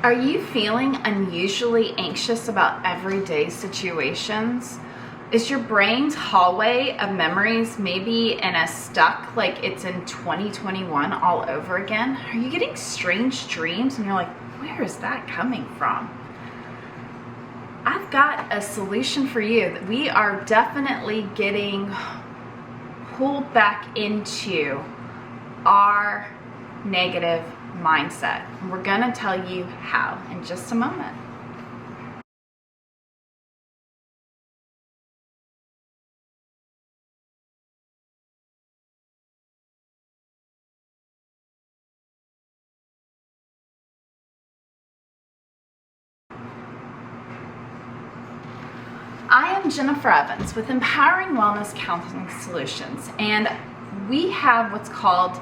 Are you feeling unusually anxious about everyday situations? Is your brain's hallway of memories maybe in a stuck, like it's in 2021 all over again? Are you getting strange dreams and you're like, where is that coming from? I've got a solution for you. We are definitely getting pulled back into our negative mindset. We're gonna tell you how in just a moment. I am Jennifer Evans with Empowering Wellness Counseling Solutions, and we have what's called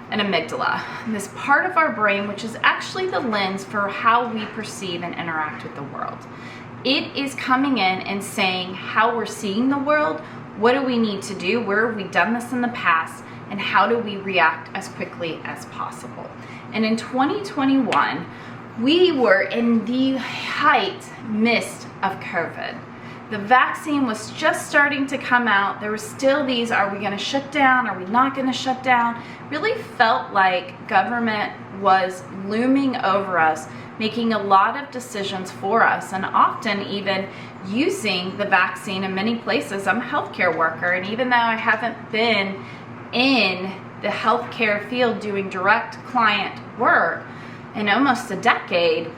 an amygdala, this part of our brain which is actually the lens for how we perceive and interact with the world. It is coming in and saying how we're seeing the world, what do we need to do, where have we done this in the past, and how do we react as quickly as possible. And in 2021, we were in the midst of COVID. The vaccine was just starting to come out. There was still these, are we gonna shut down? Are we not gonna shut down? Really felt like government was looming over us, making a lot of decisions for us, and often even using the vaccine in many places. I'm a healthcare worker, and even though I haven't been in the healthcare field doing direct client work in almost a decade,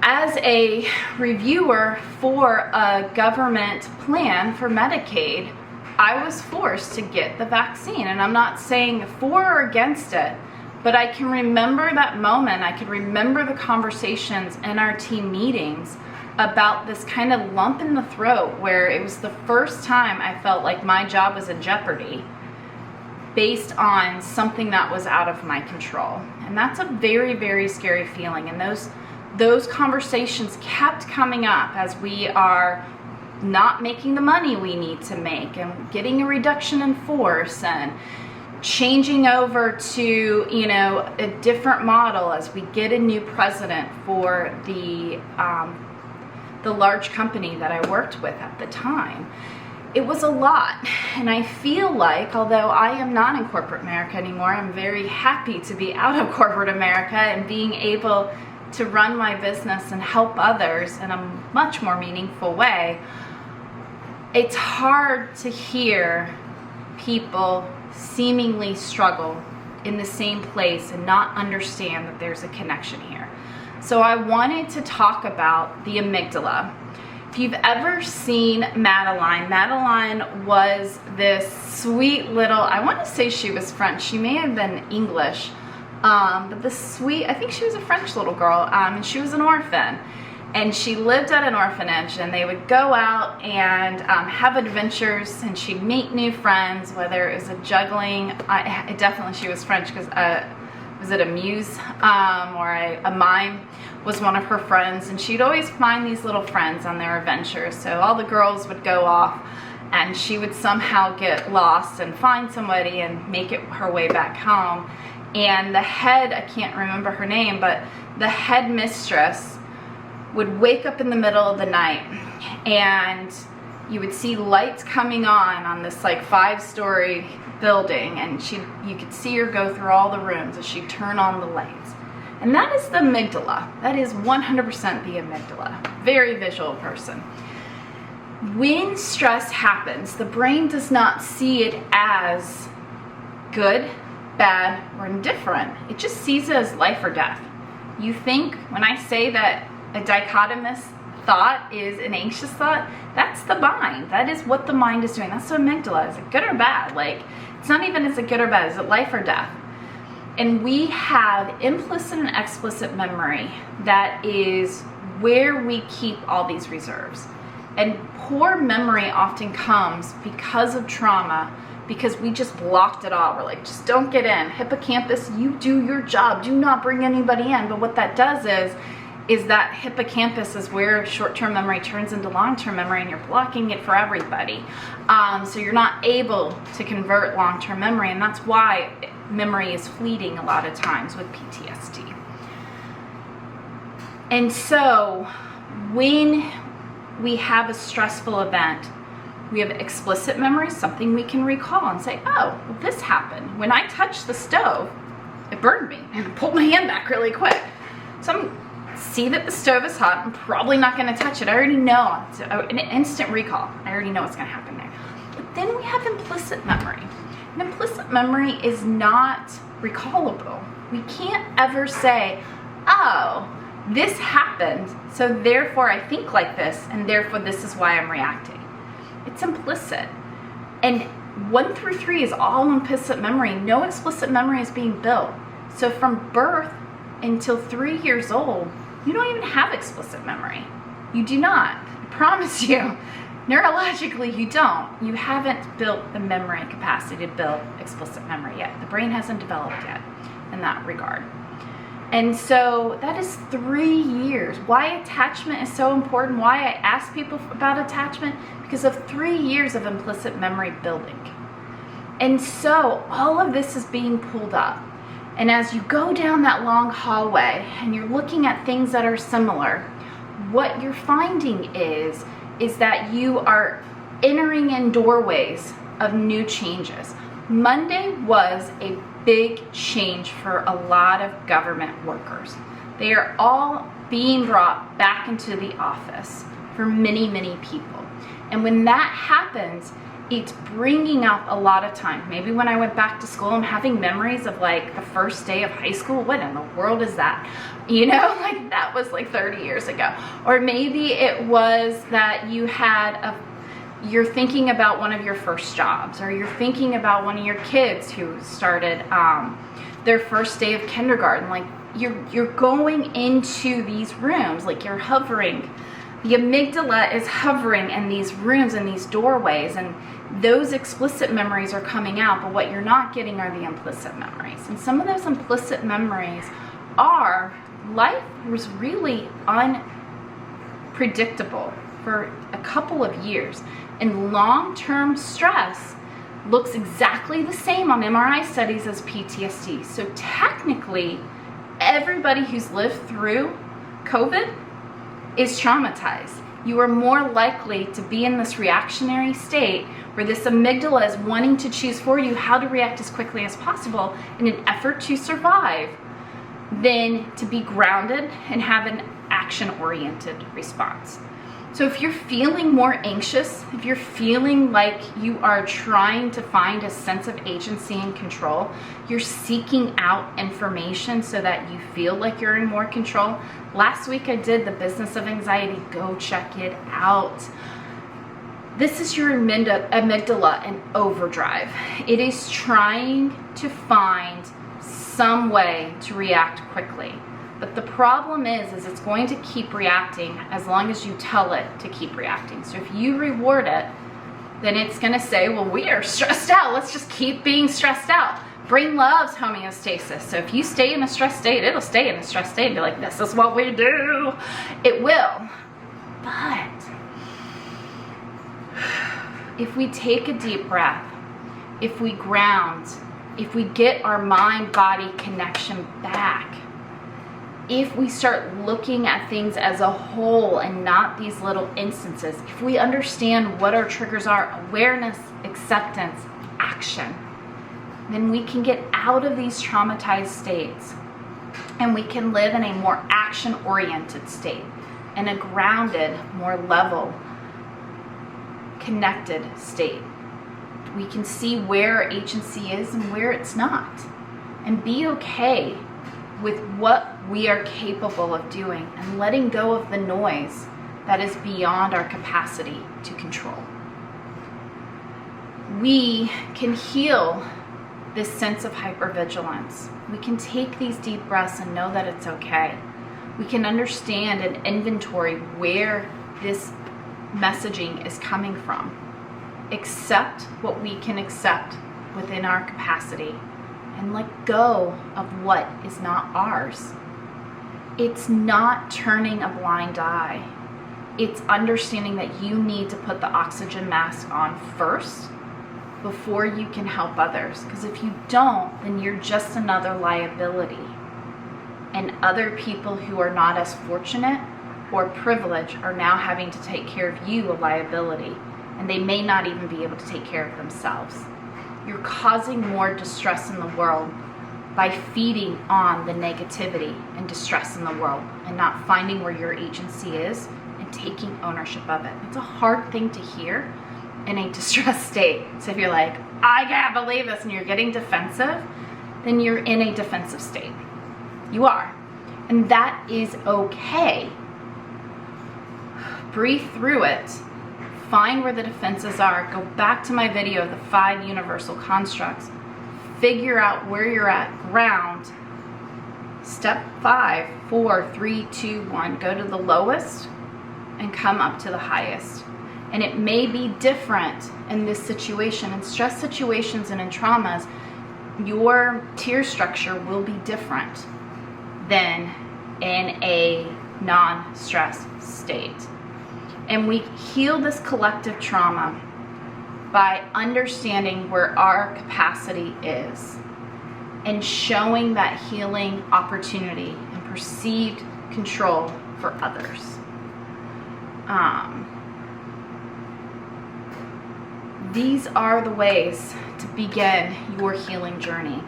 as a reviewer for a government plan for Medicaid, I was forced to get the vaccine. And I'm not saying for or against it, but I can remember that moment. I can remember the conversations in our team meetings about this kind of lump in the throat where it was the first time I felt like my job was in jeopardy based on something that was out of my control. And that's a very, very scary feeling. And those conversations kept coming up as we are not making the money we need to make and getting a reduction in force and changing over to, a different model as we get a new president for the large company that I worked with at the time. It was a lot, and I feel like, although I am not in corporate America anymore, I'm very happy to be out of corporate America and being able to run my business and help others in a much more meaningful way. It's hard to hear people seemingly struggle in the same place and not understand that there's a connection here. So I wanted to talk about the amygdala. If you've ever seen Madeline was this sweet little, I want to say she was French, she may have been English, but this sweet, I think she was a French little girl, and she was an orphan. And she lived at an orphanage, and they would go out and have adventures, and she'd meet new friends, whether it was a juggling, definitely she was French, because was it a muse or a mime was one of her friends, and she'd always find these little friends on their adventures. So all the girls would go off, and she would somehow get lost and find somebody and make it her way back home. And the head, I can't remember her name, but the head mistress would wake up in the middle of the night, and you would see lights coming on this like 5-story building, and you could see her go through all the rooms as she'd turn on the lights. And that is the amygdala. That is 100% the amygdala. Very visual person. When stress happens, the brain does not see it as good, bad, or indifferent. It just sees it as life or death. You think, when I say that a dichotomous thought is an anxious thought, that's the mind. That is what the mind is doing. That's the amygdala. Is it good or bad? Like, it's not even is it good or bad, is it life or death? And we have implicit and explicit memory that is where we keep all these reserves. And poor memory often comes because of trauma, because we just blocked it all. We're like, just don't get in. Hippocampus, you do your job. Do not bring anybody in. But what that does is that hippocampus is where short-term memory turns into long-term memory, and you're blocking it for everybody. So you're not able to convert long-term memory, and that's why memory is fleeting a lot of times with PTSD. And so when we have a stressful event, we have explicit memory, something we can recall and say, oh, well, this happened. When I touched the stove, it burned me and I pulled my hand back really quick. So I see that the stove is hot. I'm probably not going to touch it. I already know. It's an instant recall. I already know what's going to happen there. But then we have implicit memory. And implicit memory is not recallable. We can't ever say, oh, this happened, so therefore I think like this, and therefore this is why I'm reacting. It's implicit. And 1 through 3 is all implicit memory. No explicit memory is being built. So from birth until 3 years old, you don't even have explicit memory. You do not. I promise you. Neurologically, you don't. You haven't built the memory capacity to build explicit memory yet. The brain hasn't developed yet in that regard. And so that is 3 years. Why attachment is so important, why I ask people about attachment, because of 3 years of implicit memory building. And so all of this is being pulled up. And as you go down that long hallway and you're looking at things that are similar, what you're finding is that you are entering in doorways of new changes. Monday was a big change for a lot of government workers. They are all being brought back into the office for many, many people. And when that happens, it's bringing up a lot of time. Maybe when I went back to school, I'm having memories of like the first day of high school. What in the world is that? You know, like that was like 30 years ago. Or maybe it was that you're thinking about one of your first jobs, or you're thinking about one of your kids who started their first day of kindergarten. Like you're going into these rooms, like you're hovering. The amygdala is hovering in these rooms and these doorways, and those explicit memories are coming out, but what you're not getting are the implicit memories. And some of those implicit memories are life was really unpredictable for a couple of years. And long-term stress looks exactly the same on MRI studies as PTSD. So technically, everybody who's lived through COVID is traumatized. You are more likely to be in this reactionary state where this amygdala is wanting to choose for you how to react as quickly as possible in an effort to survive than to be grounded and have an action-oriented response. So if you're feeling more anxious, if you're feeling like you are trying to find a sense of agency and control, you're seeking out information so that you feel like you're in more control. Last week I did the business of anxiety. Go check it out. This is your amygdala in overdrive. It is trying to find some way to react quickly. But the problem is it's going to keep reacting as long as you tell it to keep reacting. So if you reward it, then it's going to say, well, we are stressed out. Let's just keep being stressed out. Brain loves homeostasis. So if you stay in a stress state, it'll stay in a stress state and be like, this is what we do. It will. But if we take a deep breath, if we ground, if we get our mind-body connection back, if we start looking at things as a whole and not these little instances, if we understand what our triggers are, awareness, acceptance, action, then we can get out of these traumatized states and we can live in a more action-oriented state, in a grounded, more level, connected state. We can see where agency is and where it's not, and be okay with what we are capable of doing and letting go of the noise that is beyond our capacity to control. We can heal this sense of hypervigilance. We can take these deep breaths and know that it's okay. We can understand and inventory where this messaging is coming from. Accept what we can accept within our capacity and let go of what is not ours. It's not turning a blind eye. It's understanding that you need to put the oxygen mask on first before you can help others. Because if you don't, then you're just another liability. and other people who are not as fortunate or privileged are now having to take care of you a liability, and they may not even be able to take care of themselves. You're causing more distress in the world by feeding on the negativity and distress in the world and not finding where your agency is and taking ownership of it. It's a hard thing to hear in a distressed state. So if you're like, I can't believe this, and you're getting defensive, then you're in a defensive state. You are. And that is okay. Breathe through it. Find where the defenses are. Go back to my video of the 5 universal constructs. Figure out where you're at, ground. Step 5, 4, 3, 2, 1. Go to the lowest and come up to the highest. And it may be different in this situation. In stress situations and in traumas, your tier structure will be different than in a non-stress state. And we heal this collective trauma by understanding where our capacity is and showing that healing opportunity and perceived control for others. These are the ways to begin your healing journey.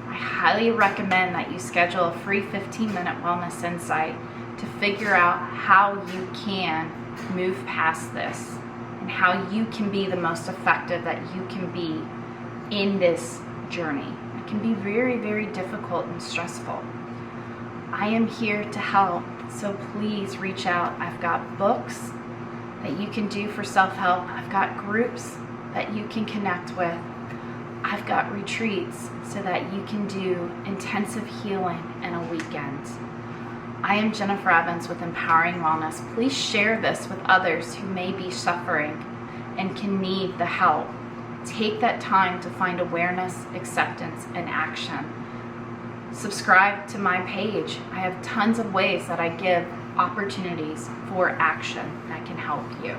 I highly recommend that you schedule a free 15-minute wellness insight to figure out how you can move past this and how you can be the most effective that you can be in this journey. It can be very, very difficult and stressful. I am here to help, so please reach out. I've got books that you can do for self-help. I've got groups that you can connect with. I've got retreats so that you can do intensive healing in a weekend. I am Jennifer Evans with Empowering Wellness. Please share this with others who may be suffering and can need the help. Take that time to find awareness, acceptance, and action. Subscribe to my page. I have tons of ways that I give opportunities for action that can help you.